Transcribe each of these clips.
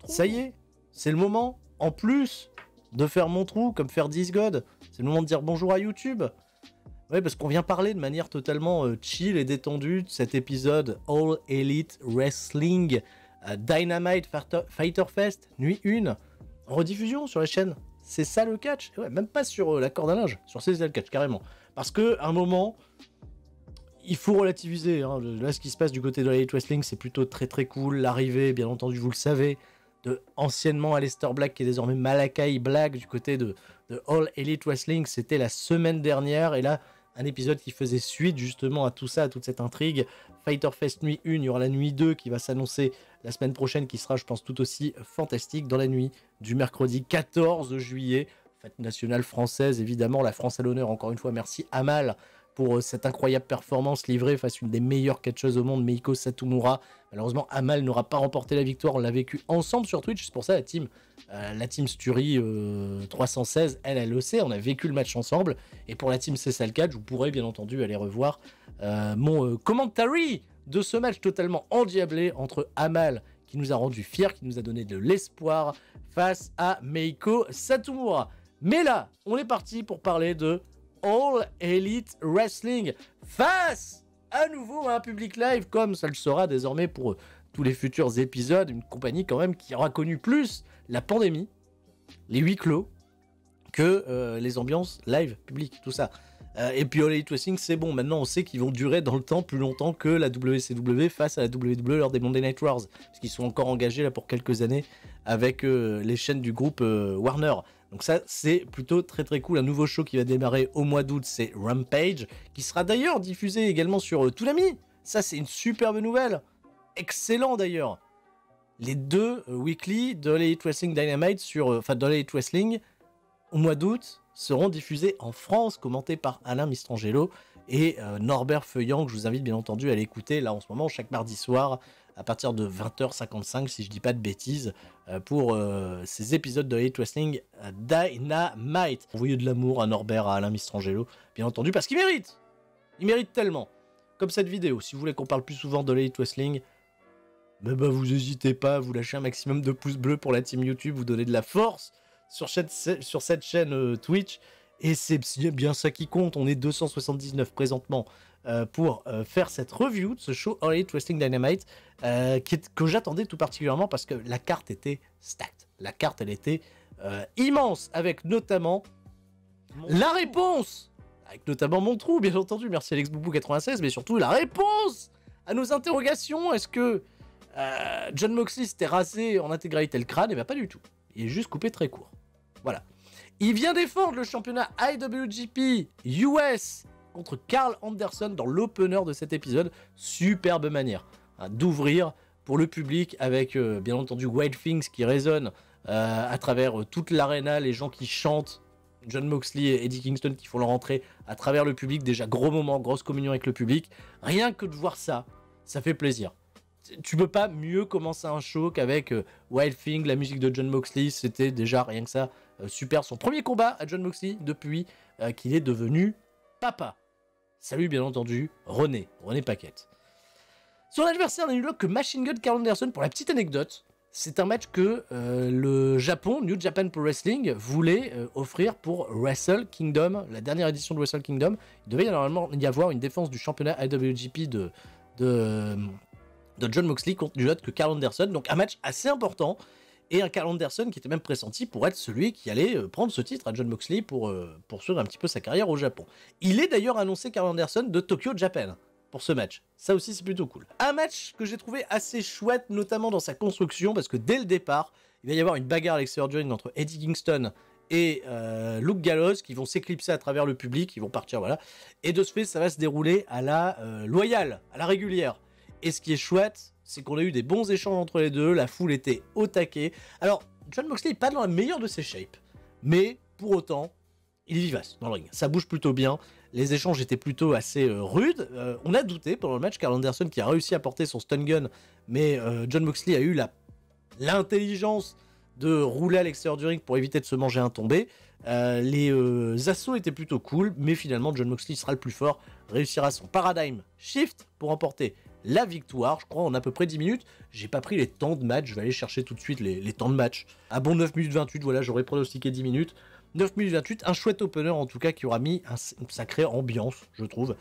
Ça y est, c'est le moment, en plus de faire mon trou, comme faire 10 God, c'est le moment de dire bonjour à YouTube. Ouais, parce qu'on vient parler de manière totalement chill et détendue de cet épisode All Elite Wrestling Dynamite Fighter Fest, nuit 1, en rediffusion sur la chaîne. C'est ça le catch. Ouais, même pas sur la corde à linge, sur CZL le catch, carrément. Parce qu'à un moment, il faut relativiser. Hein. Là, ce qui se passe du côté de l'Elite Wrestling, c'est plutôt très très cool. L'arrivée, bien entendu, vous le savez, de anciennement Aleister Black, qui est désormais Malakai Black, du côté de All Elite Wrestling. C'était la semaine dernière. Et là, un épisode qui faisait suite justement à tout ça, à toute cette intrigue. Fighter Fest nuit 1, il y aura la nuit 2 qui va s'annoncer la semaine prochaine, qui sera, je pense, tout aussi fantastique. Dans la nuit du mercredi 14 juillet, fête nationale française, évidemment, la France à l'honneur. Encore une fois, merci Amal pour cette incroyable performance livrée face à une des meilleures catcheuses au monde, Meiko Satomura. Malheureusement, Amal n'aura pas remporté la victoire. On l'a vécu ensemble sur Twitch. C'est pour ça la team Sturi 316, elle le sait. On a vécu le match ensemble. Et pour la team CSL4, vous pourrez bien entendu aller revoir mon commentary de ce match totalement endiablé entre Amal, qui nous a rendu fiers, qui nous a donné de l'espoir, face à Meiko Satomura. Mais là, on est parti pour parler de All Elite Wrestling face à nouveau à un public live, comme ça le sera désormais pour tous les futurs épisodes. Une compagnie quand même qui aura connu plus la pandémie, les huis clos, que les ambiances live, public, tout ça. Et puis All Elite Wrestling, c'est bon, maintenant on sait qu'ils vont durer dans le temps plus longtemps que la WCW face à la WWE lors des Monday Night Wars, parce qu'ils sont encore engagés là pour quelques années avec les chaînes du groupe Warner. Donc ça, c'est plutôt très très cool. Un nouveau show qui va démarrer au mois d'août, c'est Rampage, qui sera d'ailleurs diffusé également sur Toonami. Ça, c'est une superbe nouvelle. Excellent d'ailleurs. Les deux weekly de All Elite Wrestling Dynamite de All Elite Wrestling au mois d'août seront diffusés en France, commentés par Alain Mistrangelo et Norbert Feuillant, que je vous invite bien entendu à l'écouter là en ce moment, chaque mardi soir, à partir de 20h55, si je dis pas de bêtises, pour ces épisodes de Elite Wrestling Dynamite. Envoyez de l'amour à Norbert, à Alain Mistrangelo, bien entendu, parce qu'il mérite. Il mérite tellement. Comme cette vidéo, si vous voulez qu'on parle plus souvent de Elite Wrestling, vous n'hésitez pas à vous lâcher un maximum de pouces bleus pour la team YouTube, vous donner de la force sur cette chaîne Twitch. Et c'est bien ça qui compte. On est 279 présentement pour faire cette review de ce show All Elite Wrestling Dynamite que j'attendais tout particulièrement parce que la carte était stacked. La carte, elle était immense, avec notamment la réponse, avec notamment mon trou, bien entendu. Merci Alex Boubou 96, mais surtout la réponse à nos interrogations. Est-ce que Jon Moxley s'était rasé en intégralité le crâne? Et bien pas du tout. Il est juste coupé très court. Voilà. Il vient défendre le championnat IWGP US contre Carl Anderson dans l'opener de cet épisode. Superbe manière d'ouvrir pour le public avec bien entendu Wild Things qui résonne à travers toute l'arena, les gens qui chantent, Jon Moxley et Eddie Kingston qui font leur entrée à travers le public. Déjà gros moment, grosse communion avec le public. Rien que de voir ça, ça fait plaisir. Tu peux pas mieux commencer un show qu'avec Wild Thing, la musique de Jon Moxley. C'était déjà rien que ça super. Son premier combat à Jon Moxley depuis qu'il est devenu papa. Salut bien entendu René Paquette. Son adversaire n'est nul que Machine Gun Carl Anderson. Pour la petite anecdote, c'est un match que le Japon, New Japan Pro Wrestling, voulait offrir pour Wrestle Kingdom, la dernière édition de Wrestle Kingdom. Il devait normalement y avoir une défense du championnat IWGP de Jon Moxley contre nul autre que Carl Anderson. Donc un match assez important. Et un Carl Anderson qui était même pressenti pour être celui qui allait prendre ce titre à Jon Moxley pour poursuivre un petit peu sa carrière au Japon. Il est d'ailleurs annoncé Carl Anderson de Tokyo Japan pour ce match. Ça aussi c'est plutôt cool. Un match que j'ai trouvé assez chouette, notamment dans sa construction, parce que dès le départ, il va y avoir une bagarre à l'extérieur du ring entre Eddie Kingston et Luke Gallows qui vont s'éclipser à travers le public, ils vont partir, voilà. Et de ce fait, ça va se dérouler à la loyale, à la régulière. Et ce qui est chouette, c'est qu'on a eu des bons échanges entre les deux, la foule était au taquet. Alors, Jon Moxley n'est pas dans la meilleure de ses shapes, mais pour autant, il est vivace dans le ring. Ça bouge plutôt bien, les échanges étaient plutôt assez rudes. On a douté pendant le match, Carl Anderson qui a réussi à porter son stun gun, mais Jon Moxley a eu l'intelligence de rouler à l'extérieur du ring pour éviter de se manger un tombé. Les assauts étaient plutôt cool, mais finalement Jon Moxley sera le plus fort, réussira son paradigm shift pour emporter la victoire, je crois, en à peu près 10 minutes. J'ai pas pris les temps de match, je vais aller chercher tout de suite les temps de match. Ah bon, 9 minutes 28, voilà, j'aurais pronostiqué 10 minutes. 9 minutes 28, un chouette opener en tout cas qui aura mis une sacrée ambiance, je trouve,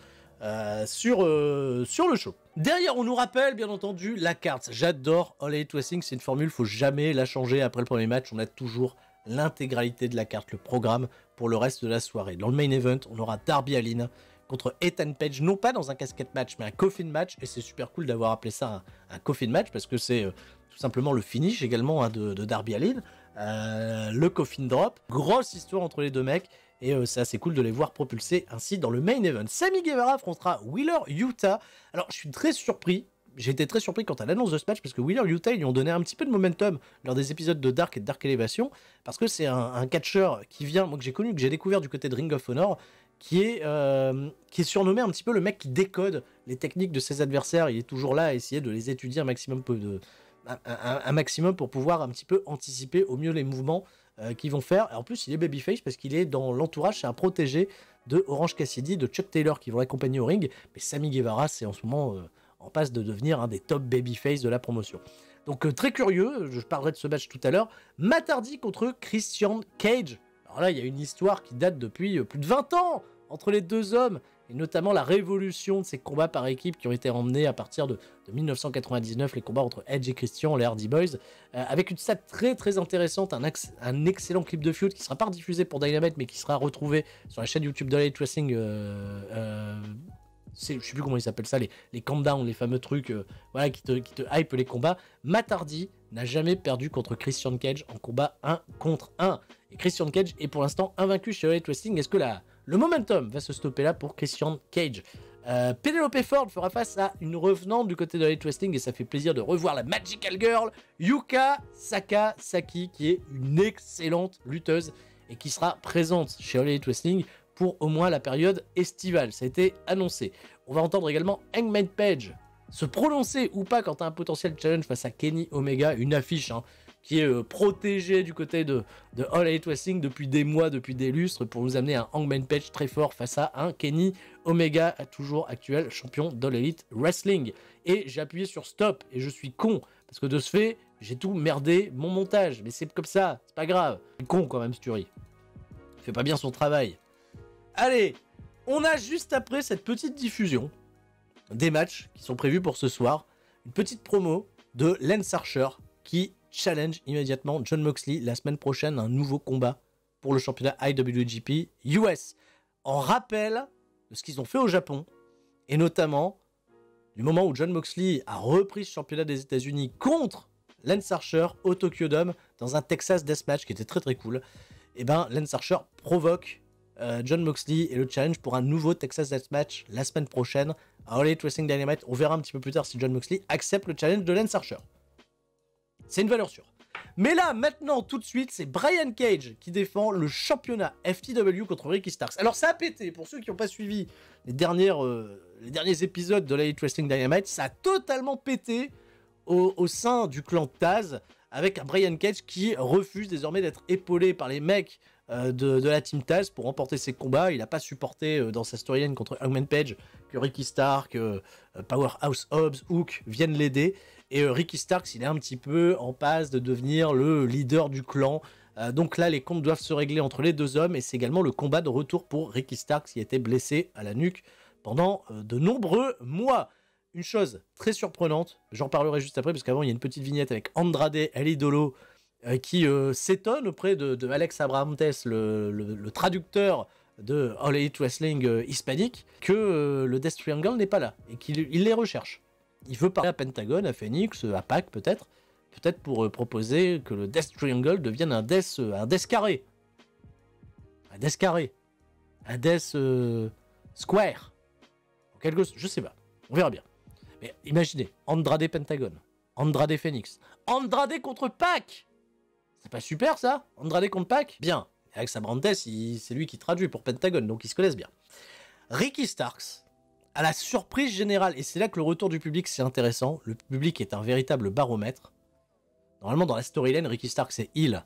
sur le show. Derrière, on nous rappelle, bien entendu, la carte. J'adore All Elite Wrestling, c'est une formule, faut jamais la changer après le premier match. On a toujours l'intégralité de la carte, le programme pour le reste de la soirée. Dans le main event, on aura Darby Allin contre Ethan Page, non pas dans un casquette match, mais un coffin match, et c'est super cool d'avoir appelé ça un coffin match, parce que c'est tout simplement le finish également hein, de Darby Allin, le coffin drop, grosse histoire entre les deux mecs, et c'est assez cool de les voir propulser ainsi dans le main event. Sammy Guevara affrontera Wheeler Yuta. Alors je suis très surpris, j'ai été très surpris quant à l'annonce de ce match, parce que Wheeler Yuta, ils lui ont donné un petit peu de momentum lors des épisodes de Dark et de Dark Elevation, parce que c'est un catcheur qui vient, moi que j'ai connu, que j'ai découvert du côté de Ring of Honor, qui est surnommé un petit peu le mec qui décode les techniques de ses adversaires. Il est toujours là à essayer de les étudier un maximum pour pouvoir un petit peu anticiper au mieux les mouvements qu'ils vont faire. Et en plus, il est babyface parce qu'il est dans l'entourage, c'est un protégé de Orange Cassidy, de Chuck Taylor qui vont l'accompagner au ring. Mais Sammy Guevara, c'est en ce moment en passe de devenir un des top babyface de la promotion. Donc très curieux, je parlerai de ce match tout à l'heure. Matt Hardy contre Christian Cage. Alors là, il y a une histoire qui date depuis plus de 20 ans entre les deux hommes, et notamment la révolution de ces combats par équipe qui ont été emmenés à partir de 1999, les combats entre Edge et Christian, les Hardy Boys, avec une stat très très intéressante, un excellent clip de feud qui sera pas diffusé pour Dynamite, mais qui sera retrouvé sur la chaîne YouTube d'All Elite Wrestling, je sais plus comment ils s'appellent ça, les countdowns, les fameux trucs voilà, qui te hype les combats. Matt Hardy n'a jamais perdu contre Christian Cage en combat 1 contre 1. Et Christian Cage est pour l'instant invaincu chez All Elite Wrestling. Est-ce que le momentum va se stopper là pour Christian Cage? Penelope Ford fera face à une revenante du côté de All Elite Wrestling, et ça fait plaisir de revoir la Magical Girl, Yuka Sakazaki, qui est une excellente lutteuse et qui sera présente chez All Elite Wrestling pour au moins la période estivale. Ça a été annoncé. On va entendre également Hangman Page se prononcer ou pas quant à un potentiel challenge face à Kenny Omega, une affiche qui est protégée du côté de All Elite Wrestling depuis des mois, depuis des lustres, pour nous amener un Hangman Page très fort face à un Kenny Omega, toujours actuel champion d'All Elite Wrestling. Et j'ai appuyé sur stop, et je suis con, parce que de ce fait, j'ai tout merdé mon montage, mais c'est comme ça, c'est pas grave. C'est con quand même, Sturi. Il fait pas bien son travail. Allez, on a juste après cette petite diffusion des matchs qui sont prévus pour ce soir, une petite promo de Lance Archer qui challenge immédiatement Jon Moxley la semaine prochaine, un nouveau combat pour le championnat IWGP US. En rappel de ce qu'ils ont fait au Japon, et notamment du moment où Jon Moxley a repris ce championnat des États-Unis contre Lance Archer au Tokyo Dome dans un Texas Deathmatch qui était très très cool. Et ben Lance Archer provoque Jon Moxley et le challenge pour un nouveau Texas Deathmatch la semaine prochaine à All Elite Wrestling Dynamite. On verra un petit peu plus tard si Jon Moxley accepte le challenge de Lance Archer. C'est une valeur sûre. Mais là, maintenant, tout de suite, c'est Brian Cage qui défend le championnat FTW contre Ricky Starks. Alors ça a pété, pour ceux qui n'ont pas suivi les derniers épisodes de All Elite Wrestling Dynamite, ça a totalement pété au sein du clan Taz, avec un Brian Cage qui refuse désormais d'être épaulé par les mecs de la Team Taz pour remporter ses combats. Il n'a pas supporté dans sa storyline contre Hangman Page que Ricky Stark, Powerhouse Hobbs, Hook viennent l'aider. Et Ricky Starks, il est un petit peu en passe de devenir le leader du clan. Donc là, les comptes doivent se régler entre les deux hommes. Et c'est également le combat de retour pour Ricky Starks qui a été blessé à la nuque pendant de nombreux mois. Une chose très surprenante, j'en parlerai juste après, parce qu'avant, il y a une petite vignette avec Andrade El Idolo qui s'étonne auprès de Alex Abrahantes, le traducteur de All Elite Wrestling hispanique, que le Death Triangle n'est pas là et qu'il les recherche. Il veut parler à Pentagon, à Phoenix, à Pac peut-être pour proposer que le Death Triangle devienne un Death carré. Un Death carré. Un Death Square. Je sais pas. On verra bien. Mais imaginez, Andrade Pentagon, Andrade Phoenix, Andrade contre Pac. C'est pas super ça? Andrade contre Pac? Bien. Avec Sabrantes, c'est lui qui traduit pour Pentagon, donc ils se connaissent bien. Ricky Starks, à la surprise générale, et c'est là que le retour du public c'est intéressant, le public est un véritable baromètre. Normalement dans la storyline, Ricky Starks c'est heel,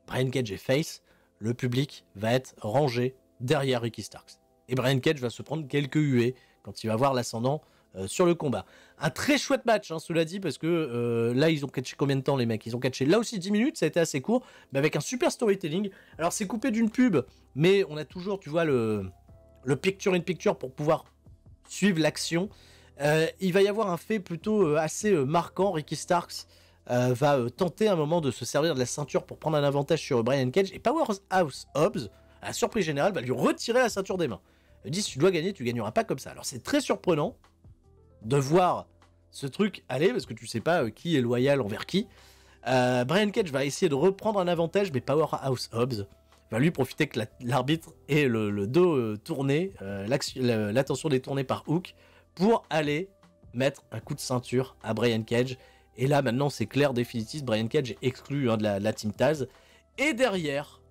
Brian Cage est face, le public va être rangé derrière Ricky Starks. Et Brian Cage va se prendre quelques huées quand il va voir l'ascendant sur le combat. Un très chouette match, hein, cela dit, parce que là, ils ont catché combien de temps, les mecs? Ils ont catché là aussi 10 minutes, ça a été assez court, mais avec un super storytelling. Alors, c'est coupé d'une pub, mais on a toujours, tu vois, le picture-in-picture pour pouvoir suivre l'action. Il va y avoir un fait plutôt assez marquant. Ricky Starks va tenter un moment de se servir de la ceinture pour prendre un avantage sur Brian Cage, et Powerhouse Hobbs, à la surprise générale, va lui retirer la ceinture des mains. Il dit, si tu dois gagner, tu gagneras pas comme ça. Alors c'est très surprenant de voir ce truc aller, parce que tu sais pas qui est loyal envers qui. Brian Cage va essayer de reprendre un avantage, mais Powerhouse Hobbs va lui profiter que l'arbitre ait le dos tourné, l'attention détournée par Hook, pour aller mettre un coup de ceinture à Brian Cage. Et là, maintenant, c'est clair, définitif, Brian Cage est exclu de la Team Taz. Et derrière,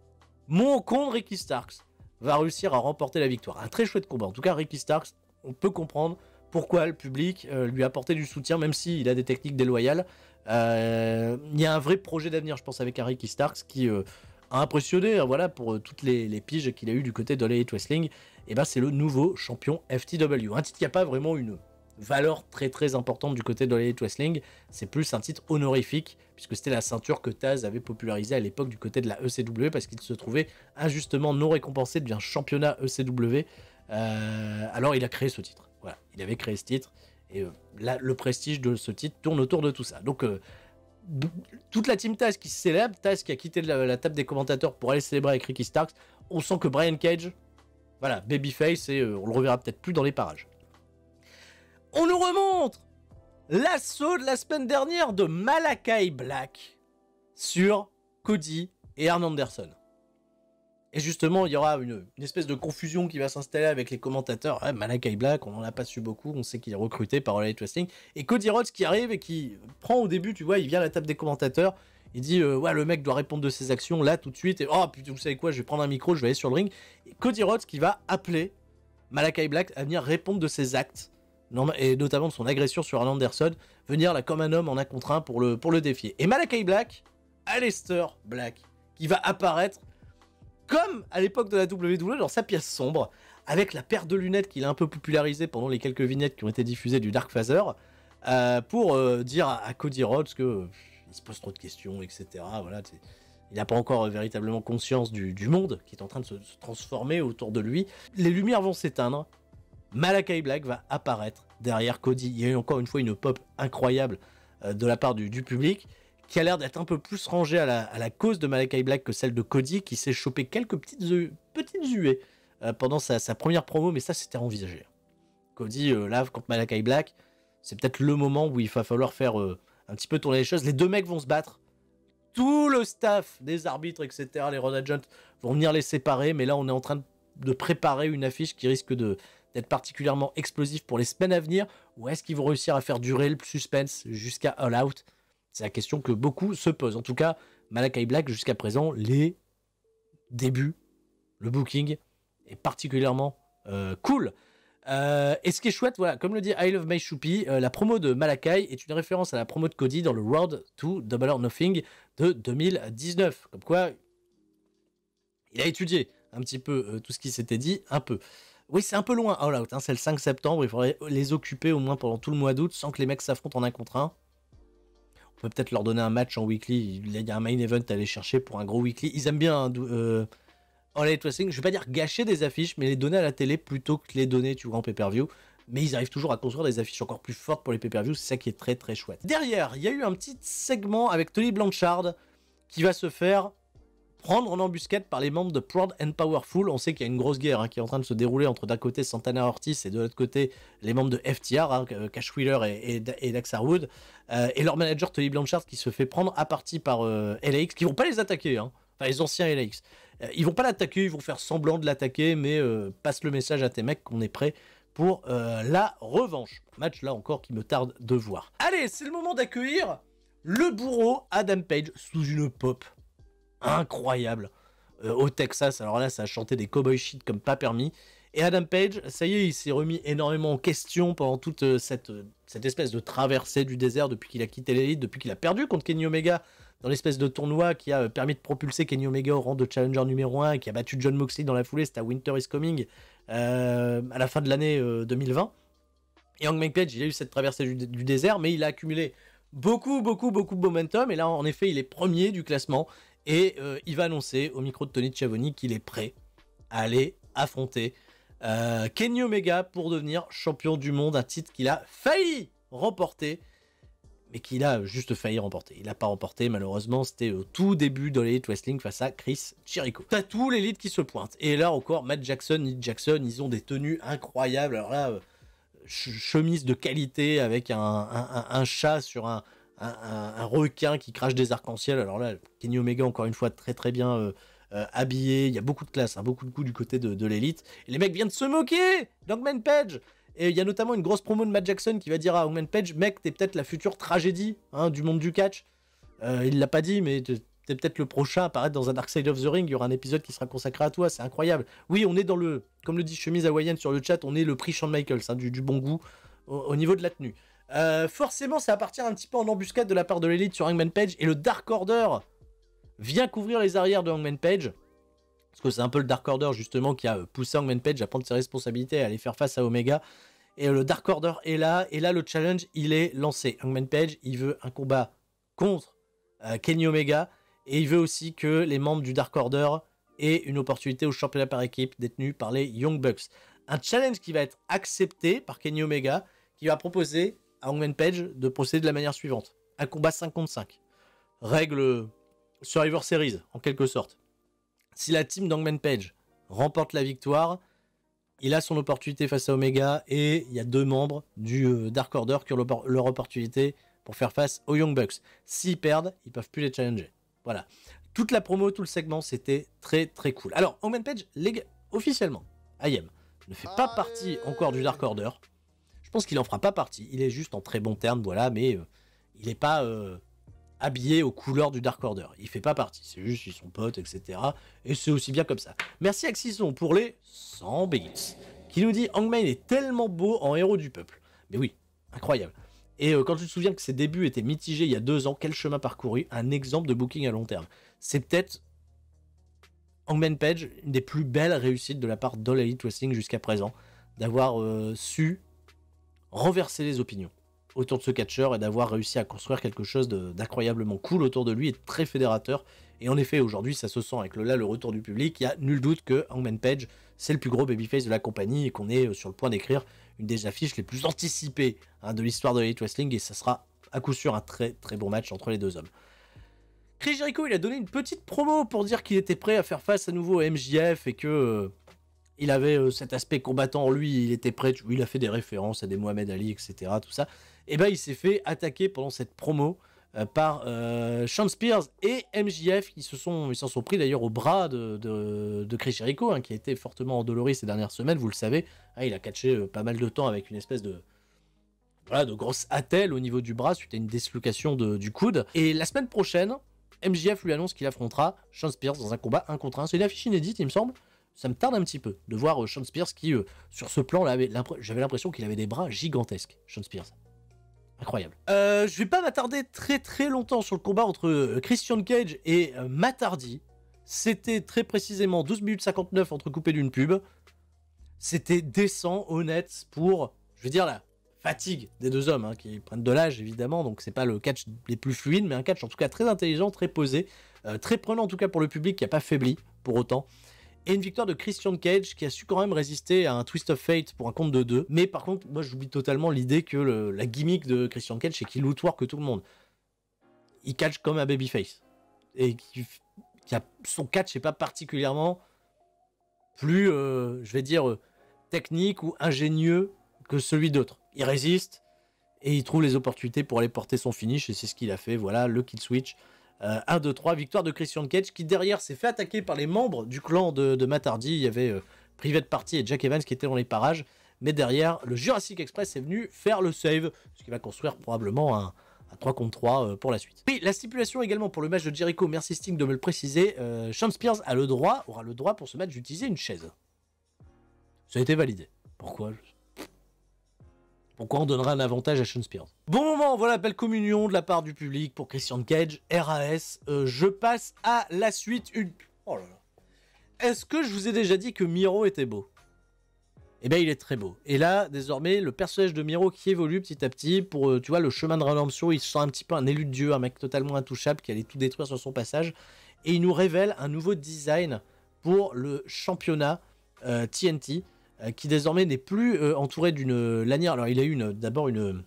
mon con Ricky Starks va réussir à remporter la victoire. Un très chouette combat. En tout cas, Ricky Starks, on peut comprendre pourquoi le public lui a apporté du soutien, même s'il a des techniques déloyales. Il y a un vrai projet d'avenir, je pense, avec un Ricky Starks qui a impressionné, voilà, pour toutes les piges qu'il a eu du côté de l'Elite Wrestling. Et ben, c'est le nouveau champion FTW. Un titre qui n'a pas vraiment une valeur très très importante du côté de l'Elite Wrestling. C'est plus un titre honorifique, puisque c'était la ceinture que Taz avait popularisée à l'époque du côté de la ECW, parce qu'il se trouvait injustement non récompensé d'un championnat ECW. Alors il a créé ce titre. Voilà, il avait créé ce titre. Et là, le prestige de ce titre tourne autour de tout ça. Donc toute la team Taz qui se célèbre, Taz qui a quitté la table des commentateurs pour aller célébrer avec Ricky Starks. On sent que Brian Cage, voilà, babyface, et on le reverra peut-être plus dans les parages. On nous remonte l'assaut de la semaine dernière de Malakai Black sur Cody et Arn Anderson. Et justement, il y aura une espèce de confusion qui va s'installer avec les commentateurs. Ah, Malakai Black, on n'en a pas su beaucoup, on sait qu'il est recruté par All Elite Wrestling. Et Cody Rhodes qui arrive et qui prend au début, tu vois, il vient à la table des commentateurs, il dit ouais, le mec doit répondre de ses actions là tout de suite. Et oh putain, vous savez quoi, je vais prendre un micro, je vais aller sur le ring. Et Cody Rhodes qui va appeler Malakai Black à venir répondre de ses actes, et notamment de son agression sur Arn Anderson, venir là comme un homme en un contre un pour le défier. Et Malakai Black, Aleister Black, qui va apparaître comme à l'époque de la WWE dans sa pièce sombre, avec la paire de lunettes qu'il a un peu popularisée pendant les quelques vignettes qui ont été diffusées du Dark Phaser, pour dire à Cody Rhodes que il se pose trop de questions, etc. Voilà, il n'a pas encore véritablement conscience du monde qui est en train de se transformer autour de lui. Les lumières vont s'éteindre. Malakai Black va apparaître derrière Cody. Il y a eu encore une fois une pop incroyable de la part du public, qui a l'air d'être un peu plus rangé à la cause de Malakai Black que celle de Cody, qui s'est chopé quelques petites huées pendant sa première promo, mais ça c'était envisagé. Cody, là, contre Malakai Black, c'est peut-être le moment où il va falloir faire un petit peu tourner les choses. Les deux mecs vont se battre. Tout le staff des arbitres, etc., les road agents vont venir les séparer, mais là on est en train de préparer une affiche qui risque d'être particulièrement explosive pour les semaines à venir. Ou est-ce qu'ils vont réussir à faire durer le suspense jusqu'à All Out? C'est la question que beaucoup se posent. En tout cas, Malakai Black, jusqu'à présent, les débuts, le booking est particulièrement cool. Et ce qui est chouette, voilà, comme le dit I Love My Choupi, la promo de Malakai est une référence à la promo de Cody dans le Road to Double or Nothing de 2019. Comme quoi, il a étudié un petit peu tout ce qui s'était dit, un peu. Oui, c'est un peu loin, All Out, hein, c'est le 5 septembre, il faudrait les occuper au moins pendant tout le mois d'août, sans que les mecs s'affrontent en un contre un. On peut peut-être leur donner un match en weekly, il y a un main event à aller chercher pour un gros weekly. Ils aiment bien All Elite Wrestling, je vais pas dire gâcher des affiches, mais les donner à la télé plutôt que les donner, tu vois, en pay-per-view. Mais ils arrivent toujours à construire des affiches encore plus fortes pour les pay-per-view, c'est ça qui est très très chouette. Derrière, il y a eu un petit segment avec Tully Blanchard qui va se faire prendre en embuscade par les membres de Proud and Powerful. On sait qu'il y a une grosse guerre qui est en train de se dérouler entre d'un côté Santana Ortiz et de l'autre côté les membres de FTR, Cash Wheeler et Dax Harwood, et leur manager Tully Blanchard qui se fait prendre à partie par LAX, qui vont pas les attaquer, hein. Enfin les anciens LAX. Ils vont pas l'attaquer, ils vont faire semblant de l'attaquer, mais passe le message à tes mecs qu'on est prêt pour la revanche. Match là encore qui me tarde de voir. Allez, c'est le moment d'accueillir le bourreau Adam Page sous une pop incroyable au Texas. Alors là, ça a chanté des cowboy shit comme pas permis. Et Adam Page, ça y est, il s'est remis énormément en question pendant toute cette espèce de traversée du désert depuis qu'il a quitté l'élite, depuis qu'il a perdu contre Kenny Omega dans l'espèce de tournoi qui a permis de propulser Kenny Omega au rang de challenger numéro 1 et qui a battu John Moxley dans la foulée. C'était à Winter is Coming à la fin de l'année 2020. Et Hangman Page, il a eu cette traversée du désert, mais il a accumulé beaucoup de momentum. Et là, en effet, il est premier du classement. Et il va annoncer au micro de Tony Schiavone qu'il est prêt à aller affronter Kenny Omega pour devenir champion du monde. Un titre qu'il a failli remporter, mais qu'il a juste failli remporter. Il n'a pas remporté, malheureusement. C'était au tout début de l'Elite Wrestling face à Chris Jericho. T'as tous l'élite qui se pointe. Et là encore, Matt Jackson, Nick Jackson, ils ont des tenues incroyables. Alors là, chemise de qualité avec un chat sur un requin qui crache des arcs-en-ciel. Alors là, Kenny Omega, encore une fois, très bien habillé. Il y a beaucoup de classe, beaucoup de goût du côté de l'élite. Et les mecs viennent de se moquer d'Hangman Page. Et il y a notamment une grosse promo de Matt Jackson qui va dire à Hangman Page, mec, t'es peut-être la future tragédie du monde du catch. Il l'a pas dit, mais t'es peut-être le prochain à apparaître dans un Dark Side of the Ring. Il y aura un épisode qui sera consacré à toi, c'est incroyable. Oui, on est dans le, comme le dit Chemise Hawaïenne sur le chat, on est le prix Shawn Michaels, du bon goût au niveau de la tenue. Forcément, ça va partir un petit peu en embuscade de la part de l'élite sur Hangman Page. Et le Dark Order vient couvrir les arrières de Hangman Page. Parce que c'est un peu le Dark Order justement qui a poussé Hangman Page à prendre ses responsabilités et à aller faire face à Omega. Et le Dark Order est là. Et là, le challenge, il est lancé. Hangman Page, il veut un combat contre Kenny Omega. Et il veut aussi que les membres du Dark Order aient une opportunité au championnat par équipe détenu par les Young Bucks. Un challenge qui va être accepté par Kenny Omega, qui va proposer à Hangman Page de procéder de la manière suivante. Un combat 5 contre 5. Règle Survivor Series, en quelque sorte. Si la team d'Hangman Page remporte la victoire, il a son opportunité face à Omega et il y a 2 membres du Dark Order qui ont leur opportunité pour faire face aux Young Bucks. S'ils perdent, ils ne peuvent plus les challenger. Voilà. Toute la promo, tout le segment, c'était très cool. Alors, Hangman Page, officiellement, IM, ne fait pas partie encore du Dark Order. Je pense qu'il en fera pas partie. Il est juste en très bon terme, voilà, mais il n'est pas habillé aux couleurs du Dark Order. Il fait pas partie. C'est juste qu'ils sont potes, etc. Et c'est aussi bien comme ça. Merci Axison pour les 100 bits. Qui nous dit Hangman est tellement beau en héros du peuple. Mais oui, incroyable. Et quand tu te souviens que ses débuts étaient mitigés il y a 2 ans, quel chemin parcouru, un exemple de booking à long terme. C'est peut-être Hangman Page, une des plus belles réussites de la part d'All Elite Wrestling jusqu'à présent, d'avoir su renverser les opinions autour de ce catcheur et d'avoir réussi à construire quelque chose d'incroyablement cool autour de lui et très fédérateur. Et en effet, aujourd'hui, ça se sent avec le retour du public. Il n'y a nul doute que Hangman Page, c'est le plus gros babyface de la compagnie et qu'on est sur le point d'écrire une des affiches les plus anticipées de l'histoire de l'Elite Wrestling. Et ça sera à coup sûr un très bon match entre les 2 hommes. Chris Jericho, il a donné une petite promo pour dire qu'il était prêt à faire face à nouveau à MJF et que il avait cet aspect combattant en lui, il était prêt, il a fait des références à des Mohamed Ali, etc. Tout ça. Et ben il s'est fait attaquer pendant cette promo par Shawn Spears et MJF ils s'en sont pris d'ailleurs au bras de Chris Jericho, qui a été fortement endolori ces dernières semaines, vous le savez. Il a catché pas mal de temps avec une espèce de grosse attelle au niveau du bras suite à une dislocation du coude. Et la semaine prochaine, MJF lui annonce qu'il affrontera Shawn Spears dans un combat 1 contre 1. C'est une affiche inédite, il me semble. Ça me tarde un petit peu de voir Shawn Spears qui, sur ce plan, j'avais l'impression qu'il avait des bras gigantesques, Shawn Spears. Incroyable. Je vais pas m'attarder très longtemps sur le combat entre Christian Cage et Matt Hardy. C'était très précisément 12 minutes 59 entrecoupé d'une pub. C'était décent, honnête, pour, je veux dire, la fatigue des 2 hommes, qui prennent de l'âge, évidemment, donc c'est pas le catch les plus fluides, mais un catch en tout cas très intelligent, très posé, très prenant en tout cas pour le public qui n'a pas faibli pour autant. Et une victoire de Christian Cage qui a su quand même résister à un Twist of Fate pour un compte de 2. Mais par contre, moi j'oublie totalement l'idée que la gimmick de Christian Cage, c'est qu'il outwork que tout le monde. Il catch comme un babyface. Et son catch n'est pas particulièrement plus, je vais dire, technique ou ingénieux que celui d'autres. Il résiste et il trouve les opportunités pour aller porter son finish. Et c'est ce qu'il a fait. Voilà, le kill switch. 1, 2, 3, victoire de Christian Cage qui derrière s'est fait attaquer par les membres du clan de Matt Hardy. Il y avait Private Party et Jack Evans qui étaient dans les parages, mais derrière le Jurassic Express est venu faire le save, ce qui va construire probablement un 3 contre 3 pour la suite. Oui, la stipulation également pour le match de Jericho, merci Sting de me le préciser, Shawn Spears aura le droit pour ce match d'utiliser une chaise. Ça a été validé. Pourquoi on donnerait un avantage à Shawn Spears? Bon moment, voilà, belle communion de la part du public pour Christian Cage, RAS. Je passe à la suite. Oh là là. Est-ce que je vous ai déjà dit que Miro était beau? et ben il est très beau. Et là, désormais, le personnage de Miro qui évolue petit à petit pour, tu vois, le chemin de rédemption, il se sent un petit peu un élu de Dieu, un mec totalement intouchable qui allait tout détruire sur son passage. Et il nous révèle un nouveau design pour le championnat TNT, qui désormais n'est plus entouré d'une lanière. Alors il a eu d'abord une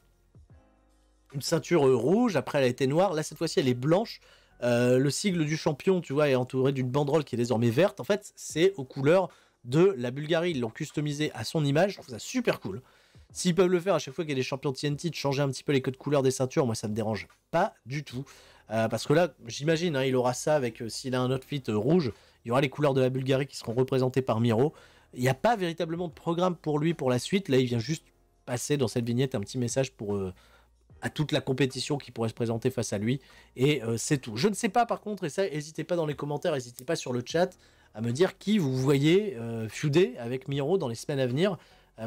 ceinture rouge, après elle a été noire, là cette fois-ci elle est blanche. Le sigle du champion, tu vois, est entouré d'une banderole qui est désormais verte. En fait, c'est aux couleurs de la Bulgarie. Ils l'ont customisé à son image. Je trouve ça super cool. S'ils peuvent le faire à chaque fois qu'il y a des champions TNT, de changer un petit peu les codes couleurs des ceintures, moi ça me dérange pas du tout. Parce que là, j'imagine, hein, il aura ça avec, s'il a un outfit rouge, il y aura les couleurs de la Bulgarie qui seront représentées par Miro. Il n'y a pas véritablement de programme pour lui pour la suite. Là, il vient juste passer dans cette vignette un petit message pour à toute la compétition qui pourrait se présenter face à lui. Et c'est tout. Je ne sais pas par contre, et ça, n'hésitez pas dans les commentaires, n'hésitez pas sur le chat à me dire qui vous voyez feuder avec Miro dans les semaines à venir.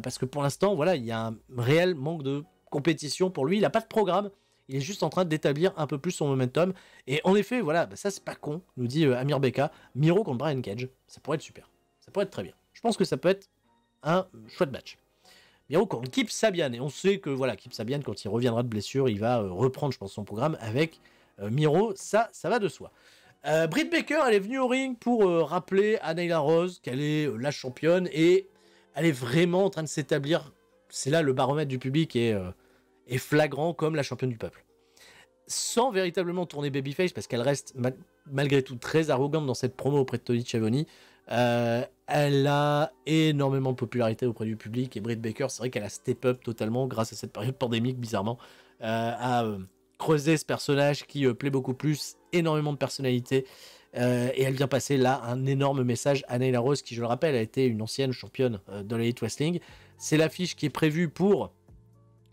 Parce que pour l'instant, voilà, il y a un réel manque de compétition pour lui. Il n'a pas de programme. Il est juste en train d'établir un peu plus son momentum. Et en effet, voilà, bah ça c'est pas con, nous dit Amir Beka. Miro contre Brian Cage, ça pourrait être super. Ça pourrait être très bien. Je pense que ça peut être un chouette match. Miro contre Kip Sabian. Et on sait que voilà, Kip Sabian, quand il reviendra de blessure, il va reprendre, je pense, son programme avec Miro. Ça va de soi. Britt Baker, elle est venue au ring pour rappeler à Nyla Rose qu'elle est la championne. Et elle est vraiment en train de s'établir. C'est là le baromètre du public est flagrant comme la championne du peuple. Sans véritablement tourner babyface, parce qu'elle reste malgré tout très arrogante dans cette promo auprès de Tony Schiavone. Elle a énormément de popularité auprès du public, et Britt Baker, c'est vrai qu'elle a step up totalement grâce à cette période pandémique, bizarrement, à creuser ce personnage qui plaît beaucoup plus, énormément de personnalité, et elle vient passer là un énorme message à Nyla Rose, qui, je le rappelle, a été une ancienne championne de l'Elite Wrestling. C'est l'affiche qui est prévue pour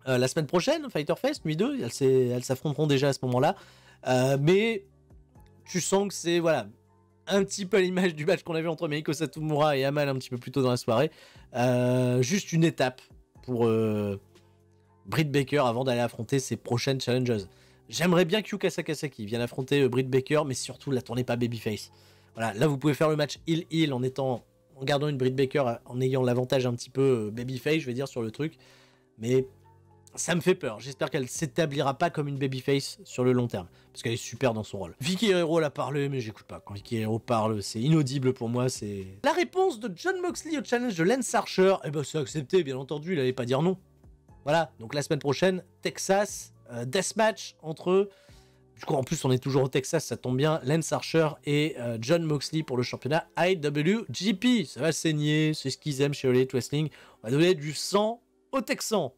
la semaine prochaine, Fighter Fest, nuit 2, elles s'affronteront déjà à ce moment-là. Mais tu sens que c'est voilà, un petit peu à l'image du match qu'on avait entre Meiko Satomura et Amal un petit peu plus tôt dans la soirée. Juste une étape pour Britt Baker avant d'aller affronter ses prochaines challenges. J'aimerais bien que Yuka Sakazaki vienne affronter Britt Baker, mais surtout la tournez pas babyface. Voilà, là vous pouvez faire le match heel en gardant une Britt Baker, en ayant l'avantage un petit peu babyface, je vais dire, sur le truc. Mais ça me fait peur. J'espère qu'elle s'établira pas comme une babyface sur le long terme. Parce qu'elle est super dans son rôle. Vicky Guerrero l'a parlé, mais j'écoute pas. Quand Vicky Guerrero parle, c'est inaudible pour moi. C'est la réponse de Jon Moxley au challenge de Lance Archer. Eh ben, c'est accepté, bien entendu. Il allait pas dire non. Voilà. Donc la semaine prochaine, Texas, deathmatch entre eux. Du coup, en plus, on est toujours au Texas, ça tombe bien. Lance Archer et Jon Moxley pour le championnat IWGP. Ça va saigner, c'est ce qu'ils aiment chez Elite Wrestling. On va donner du sang aux Texans.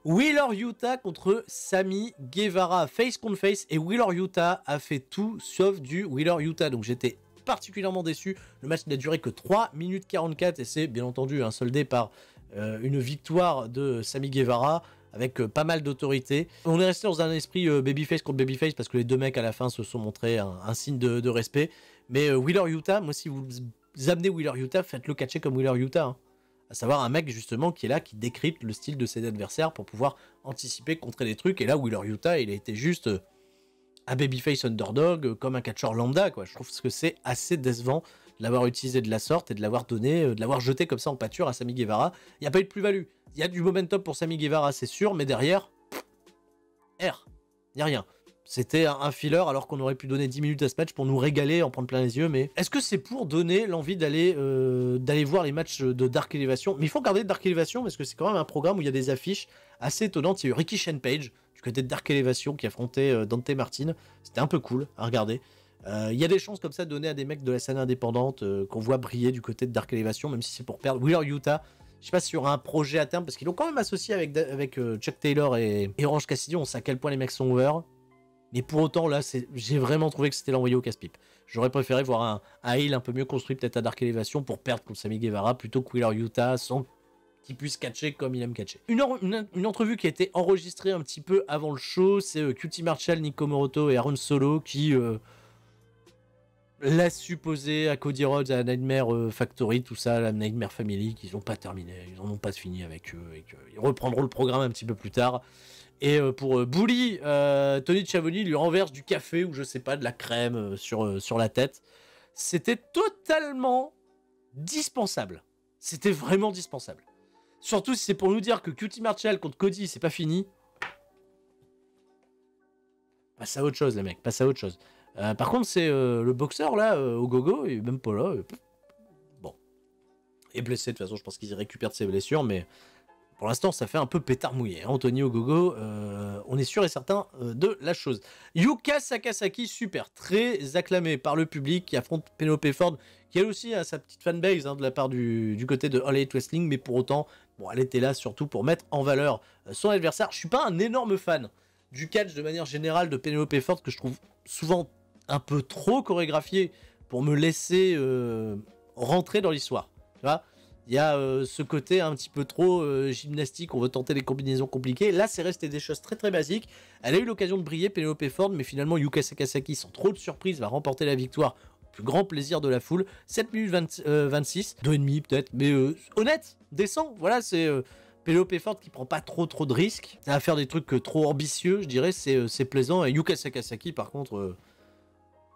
Wheeler Yuta contre Sammy Guevara, face contre face, et Wheeler Yuta a fait tout sauf du Wheeler Yuta, donc j'étais particulièrement déçu. Le match n'a duré que 3 minutes 44 et c'est bien entendu soldé par une victoire de Sammy Guevara avec pas mal d'autorité. On est resté dans un esprit babyface contre babyface parce que les deux mecs à la fin se sont montrés un signe de respect, mais Wheeler Yuta, moi si vous amenez Wheeler Yuta, faites-le catcher comme Wheeler Yuta, hein. À savoir un mec justement qui est là, qui décrypte le style de ses adversaires pour pouvoir anticiper, contrer des trucs. Et là, Wheeler Yuta, il a été juste un babyface underdog, comme un catcheur lambda, quoi. Je trouve que c'est assez décevant de l'avoir utilisé de la sorte et de l'avoir donné, de l'avoir jeté comme ça en pâture à Sammy Guevara. Il n'y a pas eu de plus-value. Il y a du momentum pour Sammy Guevara, c'est sûr, mais derrière, il n'y a rien. C'était un filler alors qu'on aurait pu donner 10 minutes à ce match pour nous régaler, en prendre plein les yeux. Mais est-ce que c'est pour donner l'envie d'aller voir les matchs de Dark Elevation? Mais il faut regarder Dark Elevation parce que c'est quand même un programme où il y a des affiches assez étonnantes. Il y a eu Ricky Shenpage du côté de Dark Elevation qui affrontait Dante Martin. C'était un peu cool à regarder. Il y a des chances comme ça données à des mecs de la scène indépendante qu'on voit briller du côté de Dark Elevation, même si c'est pour perdre. Wheeler Yuta, je sais pas s'il y aura un projet à terme parce qu'ils l'ont quand même associé avec Chuck Taylor et Orange Cassidy. On sait à quel point les mecs sont over. Mais pour autant, là, j'ai vraiment trouvé que c'était l'envoyé au casse-pipe. J'aurais préféré voir un heel un peu mieux construit, peut-être à Dark Elevation, pour perdre contre Sammy Guevara, plutôt que Wheeler Yuta, sans qu'il puisse catcher comme il aime catcher. Une entrevue qui a été enregistrée un petit peu avant le show, c'est QT Marshall, Nick Komoroto et Aaron Solo qui laissent supposer à Cody Rhodes, à Nightmare Factory, tout ça, la Nightmare Family, qu'ils n'ont pas terminé, ils n'en ont pas fini avec eux, et qu'ils reprendront le programme un petit peu plus tard. Et pour Bully, Tony Schiavone lui renverse du café ou je sais pas, de la crème sur la tête. C'était totalement dispensable. C'était vraiment dispensable. Surtout si c'est pour nous dire que QT Marshall contre Cody, c'est pas fini. Passe à autre chose, les mecs, passe à autre chose. Par contre, c'est le boxeur, là, au gogo, il est même pas là. Bon. Il est blessé, de toute façon, je pense qu'il récupère de ses blessures, mais pour l'instant, ça fait un peu pétard mouillé. Hein. Anthony Ogogo, on est sûr et certain de la chose. Yuka Sakazaki, super, très acclamé par le public, qui affronte Penelope Ford, qui elle aussi a sa petite fanbase hein, de la part du côté de All Elite Wrestling, mais pour autant, bon, elle était là surtout pour mettre en valeur son adversaire. Je suis pas un énorme fan du catch de manière générale de Penelope Ford, que je trouve souvent un peu trop chorégraphié pour me laisser rentrer dans l'histoire. Tu vois, il y a ce côté un petit peu trop gymnastique, on veut tenter des combinaisons compliquées. Là, c'est resté des choses très très basiques. Elle a eu l'occasion de briller, Penelope Ford, mais finalement, Yuka Sakazaki, sans trop de surprise, va remporter la victoire au plus grand plaisir de la foule. 7 minutes 26, 2,5 peut-être, mais honnête, décent. Voilà, c'est Penelope Ford qui prend pas trop de risques. Ça va faire des trucs trop ambitieux, je dirais, c'est plaisant. Et Yuka Sakazaki, par contre,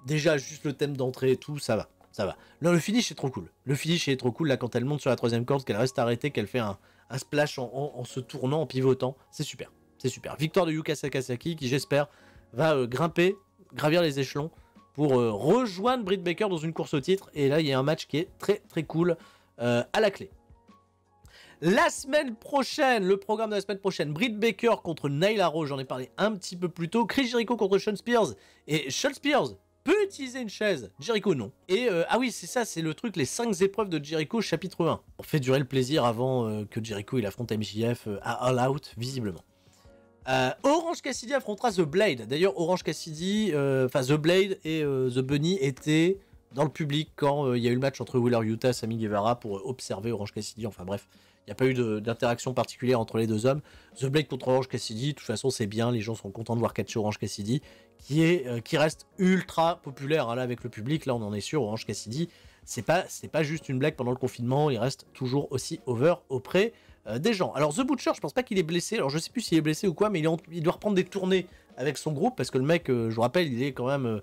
déjà, juste le thème d'entrée et tout, ça va. Ça va. Non, le finish est trop cool. Le finish est trop cool là quand elle monte sur la troisième corde, qu'elle reste arrêtée, qu'elle fait un splash en se tournant, en pivotant. C'est super. C'est super. Victoire de Yuka Sakazaki qui, j'espère, va gravir les échelons pour rejoindre Britt Baker dans une course au titre. Et là, il y a un match qui est très très cool à la clé. La semaine prochaine, le programme de la semaine prochaine, Britt Baker contre Nyla Rose, j'en ai parlé un petit peu plus tôt. Chris Jericho contre Shawn Spears. Et Shawn Spears peut utiliser une chaise, Jericho non. Et ah oui, c'est ça, c'est le truc, les 5 épreuves de Jericho chapitre 1. On fait durer le plaisir avant que Jericho il affronte MJF à All Out, visiblement. Orange Cassidy affrontera The Blade. D'ailleurs, Orange Cassidy, The Blade et The Bunny étaient dans le public quand il y a eu le match entre Wheeler Yuta et Sammy Guevara pour observer Orange Cassidy. Enfin bref, il n'y a pas eu d'interaction particulière entre les deux hommes. The Blade contre Orange Cassidy, de toute façon c'est bien, les gens seront contents de voir catcher Orange Cassidy, qui reste ultra populaire hein, là avec le public, là on en est sûr. Orange Cassidy, c'est pas juste une blague pendant le confinement, il reste toujours aussi over auprès des gens. Alors The Butcher, je pense pas qu'il est blessé, alors je sais plus s'il est blessé ou quoi, mais il doit reprendre des tournées avec son groupe, parce que le mec, je vous rappelle, il est quand même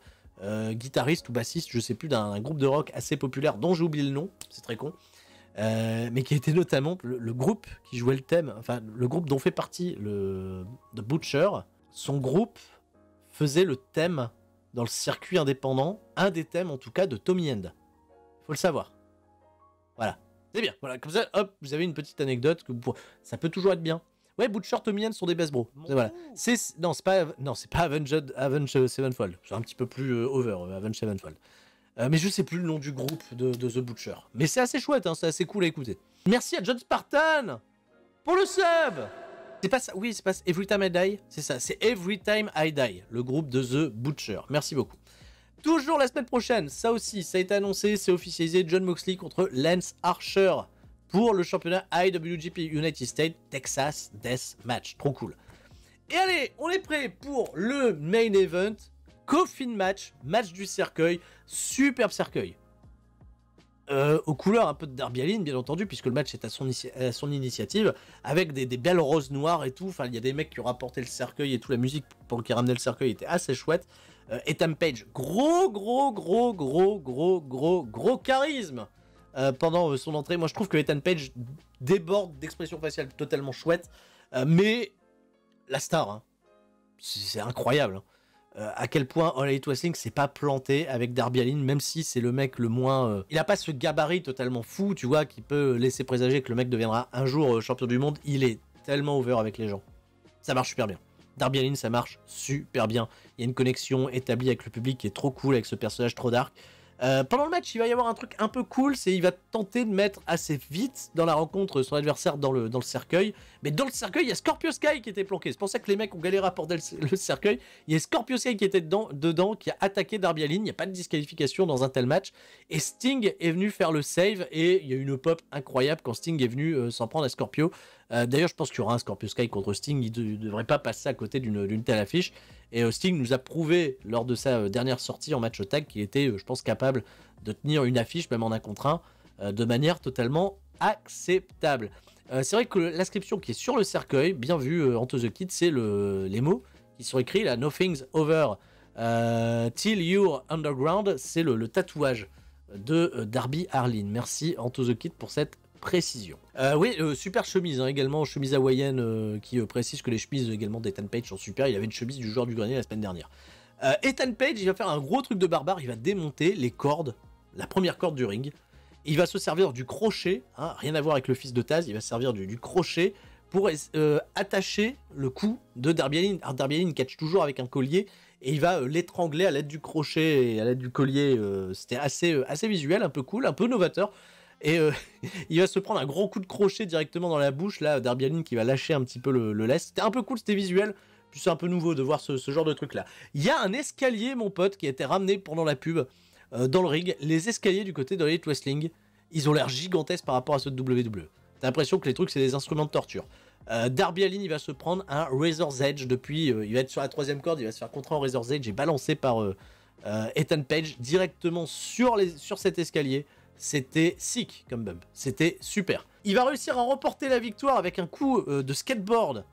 guitariste ou bassiste, je sais plus, d'un groupe de rock assez populaire, dont j'ai oublié le nom, c'est très con. Mais qui était notamment le groupe qui jouait le thème, enfin le groupe dont fait partie The Butcher, son groupe faisait le thème dans le circuit indépendant, un des thèmes en tout cas de Tommy End. Faut le savoir. Voilà, c'est bien. Voilà, comme ça, hop, vous avez une petite anecdote ça peut toujours être bien. Ouais, Butcher, Tommy End sont des best bros. Voilà. Non, c'est pas Avenged Sevenfold. C'est un petit peu plus over, Avenged Sevenfold. Mais je sais plus le nom du groupe de The Butcher. Mais c'est assez chouette, hein, c'est assez cool à écouter. Merci à John Spartan pour le sub. C'est pas ça, oui, c'est pas Every Time I Die, c'est ça, c'est Every Time I Die, le groupe de The Butcher. Merci beaucoup. Toujours la semaine prochaine, ça aussi, ça a été annoncé, c'est officialisé, John Moxley contre Lance Archer pour le championnat IWGP United States Texas Death Match. Trop cool. Et allez, on est prêt pour le main event. Coffin match, match du cercueil, superbe cercueil. Aux couleurs un peu de Darby Allin, bien entendu, puisque le match est à son initiative, avec des belles roses noires et tout. Enfin, il y a des mecs qui ont rapporté le cercueil et tout, la musique pour qui ramenait le cercueil était assez chouette. Ethan Page, gros charisme pendant son entrée. Moi, je trouve que Ethan Page déborde d'expressions faciales totalement chouettes, mais la star, hein, c'est incroyable. Hein. À quel point All Elite Wrestling s'est pas planté avec Darby Allin, même si c'est le mec le moins... Il a pas ce gabarit totalement fou, tu vois, qui peut laisser présager que le mec deviendra un jour champion du monde. Il est tellement over avec les gens. Ça marche super bien. Darby Allin, ça marche super bien. Il y a une connexion établie avec le public qui est trop cool avec ce personnage trop dark. Pendant le match, il va y avoir un truc un peu cool, c'est il va tenter de mettre assez vite dans la rencontre son adversaire dans le cercueil. Mais dans le cercueil, il y a Scorpio Sky qui était planqué. C'est pour ça que les mecs ont galéré à porter le cercueil. Il y a Scorpio Sky qui était dedans, qui a attaqué Darby Allin. Il n'y a pas de disqualification dans un tel match. Et Sting est venu faire le save et il y a eu une pop incroyable quand Sting est venu s'en prendre à Scorpio. D'ailleurs, je pense qu'il y aura un Scorpio Sky contre Sting. Il ne devrait pas passer à côté d'une telle affiche. Et Sting nous a prouvé lors de sa dernière sortie en match tag qu'il était, je pense, capable de tenir une affiche, même en 1 contre 1, de manière totalement acceptable. C'est vrai que l'inscription qui est sur le cercueil, bien vu Ante the Kid, c'est les mots qui sont écrits là, Nothing's over till you're underground, c'est le tatouage de Darby Allin. Merci Anto The Kid pour cette précision. Oui, super chemise, hein, également chemise hawaïenne qui précise que les chemises également d'Ethan Page sont super. Il avait une chemise du joueur du grenier la semaine dernière. Ethan Page, il va faire un gros truc de barbare, il va démonter les cordes, la première corde du ring. Il va se servir du crochet, hein, rien à voir avec le fils de Taz, il va se servir du crochet pour attacher le cou de Darby Allin. Alors Darby Allin catch toujours avec un collier et il va l'étrangler à l'aide du crochet et à l'aide du collier. C'était assez visuel, un peu cool, un peu novateur. Et il va se prendre un gros coup de crochet directement dans la bouche, là, Darby Allin qui va lâcher un petit peu le lest. C'était un peu cool, c'était visuel, puis c'est un peu nouveau de voir ce genre de truc là. Il y a un escalier, mon pote, qui a été ramené pendant la pub dans le ring. Les escaliers du côté de Elite Wrestling, ils ont l'air gigantesques par rapport à ceux de WWE. T'as l'impression que les trucs c'est des instruments de torture. Darby Allin il va se prendre un Razor's Edge depuis, il va être sur la 3ème corde, il va se faire contrer en Razor's Edge et balancé par Ethan Page directement sur cet escalier. C'était sick comme bump, c'était super. Il va réussir à remporter la victoire avec un coup de skateboard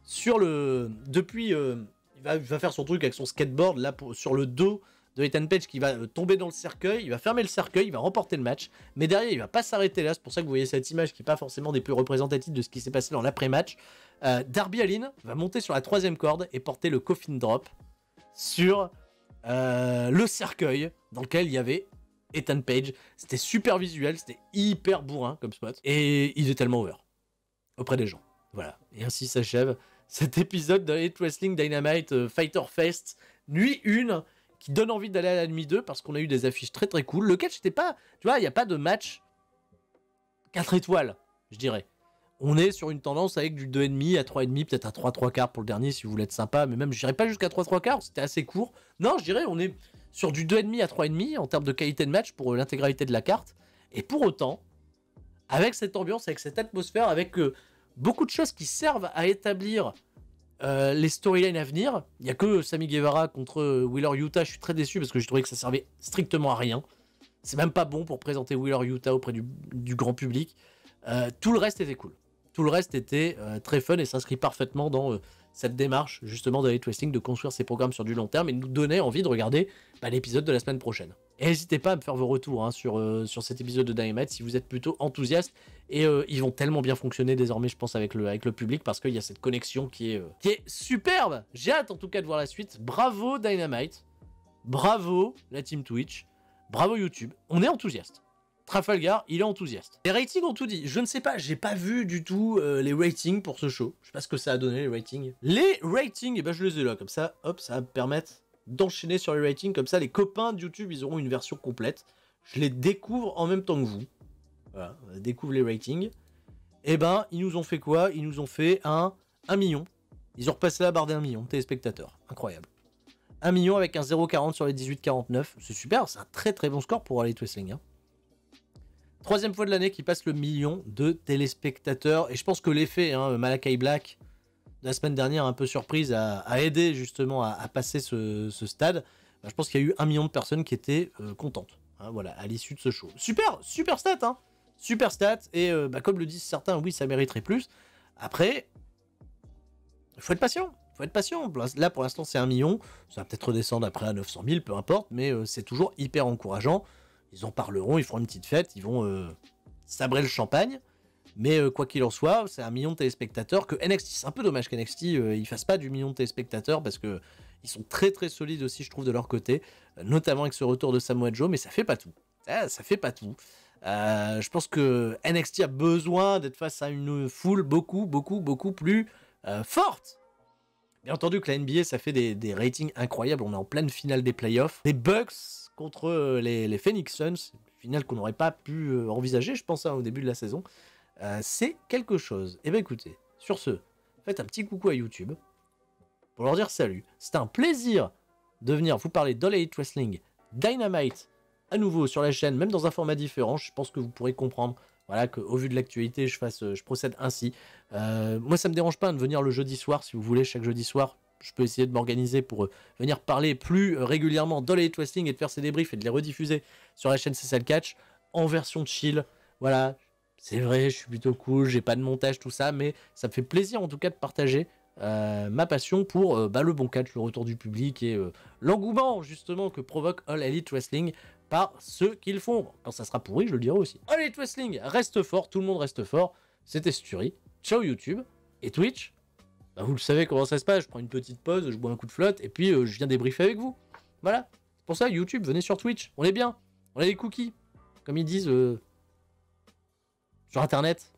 sur le... Depuis, il va faire son truc avec son skateboard là sur le dos de Ethan Page qui va tomber dans le cercueil, il va fermer le cercueil, il va remporter le match, mais derrière il va pas s'arrêter là, c'est pour ça que vous voyez cette image qui n'est pas forcément des plus représentatives de ce qui s'est passé dans l'après-match. Darby Allin va monter sur la 3ème corde et porter le coffin drop sur le cercueil dans lequel il y avait Ethan Page. C'était super visuel, c'était hyper bourrin comme spot, et il est tellement over auprès des gens. Voilà, et ainsi s'achève cet épisode de Elite Wrestling Dynamite Fighter Fest nuit 1, qui donne envie d'aller à la nuit 2 parce qu'on a eu des affiches très très cool. Le catch n'était pas, tu vois, il n'y a pas de match 4 étoiles, je dirais. On est sur une tendance avec du 2,5 à 3,5, peut-être à 3,3 pour le dernier si vous voulez être sympa, mais même je dirais pas jusqu'à 3,3, c'était assez court. Non, je dirais on est sur du 2,5 à 3,5 en termes de qualité de match pour l'intégralité de la carte. Et pour autant, avec cette ambiance, avec cette atmosphère, avec beaucoup de choses qui servent à établir les storylines à venir. Il n'y a que Sammy Guevara contre Wheeler Yuta. Je suis très déçu parce que j'ai trouvé que ça servait strictement à rien. C'est même pas bon pour présenter Wheeler Yuta auprès du grand public. Tout le reste était cool. Tout le reste était très fun et s'inscrit parfaitement dans cette démarche justement de Elite Wrestling de construire ses programmes sur du long terme et nous donner envie de regarder l'épisode de la semaine prochaine. Et n'hésitez pas à me faire vos retours hein, sur cet épisode de Dynamite si vous êtes plutôt enthousiaste. Et ils vont tellement bien fonctionner désormais, je pense, avec le public parce qu'il y a cette connexion qui est superbe. J'ai hâte en tout cas de voir la suite. Bravo Dynamite, bravo la team Twitch, bravo YouTube. On est enthousiaste. Trafalgar, il est enthousiaste. Les ratings ont tout dit. Je ne sais pas, j'ai pas vu du tout les ratings pour ce show. Je sais pas ce que ça a donné les ratings. Les ratings, et ben je les ai là, comme ça, hop, ça va me permettre d'enchaîner sur les ratings. Comme ça, les copains de YouTube, ils auront une version complète. Je les découvre en même temps que vous. Voilà, on découvre les ratings. Et ben, ils nous ont fait quoi? Ils nous ont fait un 1 million. Ils ont repassé la barre d'1 million de téléspectateurs. Incroyable. 1 million avec un 0,40 sur les 18-49. C'est super, c'est un très très bon score pour Elite Wrestling. Hein. 3e fois de l'année qui passe le million de téléspectateurs. Et je pense que l'effet Malakai Black de la semaine dernière, un peu surprise, a aidé justement à passer ce stade. Je pense qu'il y a eu 1 million de personnes qui étaient contentes. Hein, voilà, à l'issue de ce show. Super, super stat, hein. Super stat. Et comme le disent certains, oui, ça mériterait plus. Après, il faut être patient. Faut être patient. Là, pour l'instant, c'est 1 million. Ça va peut-être redescendre après à 900 000, peu importe. Mais c'est toujours hyper encourageant. Ils en parleront, ils feront une petite fête, ils vont sabrer le champagne. Mais quoi qu'il en soit, c'est 1 million de téléspectateurs que NXT, c'est un peu dommage qu'NXT ils fassent pas du million de téléspectateurs parce que ils sont très très solides aussi, je trouve, de leur côté, notamment avec ce retour de Samoa Joe, mais ça fait pas tout. Ça fait pas tout. Je pense que NXT a besoin d'être face à une foule beaucoup plus forte. Bien entendu que la NBA, ça fait des ratings incroyables. On est en pleine finale des playoffs. Les Bucks contre les Phoenix Suns, finale qu'on n'aurait pas pu envisager, je pense, au début de la saison. C'est quelque chose. Et bien écoutez, sur ce, faites un petit coucou à YouTube pour leur dire salut. C'était un plaisir de venir vous parler d'All Elite Wrestling Dynamite à nouveau sur la chaîne, même dans un format différent. Je pense que vous pourrez comprendre. Voilà, qu'au vu de l'actualité, je procède ainsi. Moi, ça me dérange pas de venir le jeudi soir, si vous voulez, chaque jeudi soir. Je peux essayer de m'organiser pour venir parler plus régulièrement d'All Elite Wrestling et de faire ces débriefs et de les rediffuser sur la chaîne CSL Catch en version chill. Voilà, c'est vrai, je suis plutôt cool, j'ai pas de montage, tout ça, mais ça me fait plaisir en tout cas de partager ma passion pour le bon catch, le retour du public et l'engouement justement que provoque All Elite Wrestling par ceux qui le font. Quand ça sera pourri, je le dirai aussi. All Elite Wrestling reste fort, tout le monde reste fort. C'était Sturi. Ciao YouTube. Et Twitch, bah vous le savez comment ça se passe. Je prends une petite pause, je bois un coup de flotte, et puis je viens débriefer avec vous. Voilà. C'est pour ça, YouTube, venez sur Twitch. On est bien. On a des cookies. Comme ils disent sur Internet.